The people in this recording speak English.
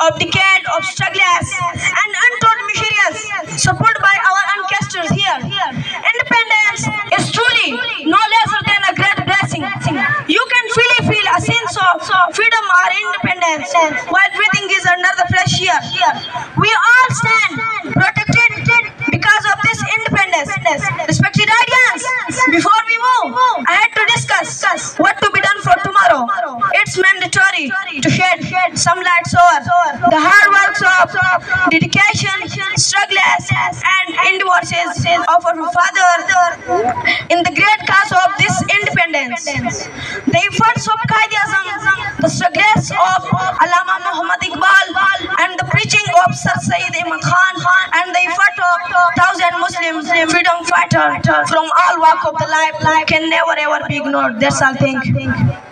of decade of struggles and untold miserables, supported by our ancestors here. Independence is truly no lesser than a great blessing. You can fully feel a sense of freedom or independence while breathing is under the fresh air. We all stand protected because of this independence. Respected audience, before we move ahead to discuss what to be done for tomorrow, it's mandatory to shed some lights over the hard works of dedication, struggles, and endurance of our father in the great cause of this independence. The efforts of Qaid-e-Azam, the struggles of Allama Muhammad Iqbal, and the preaching of Sir Sayyid Ahmad Khan, and the effort of thousand Muslims freedom fighters from all walks of the life can never ever be ignored. That's all. Thank you.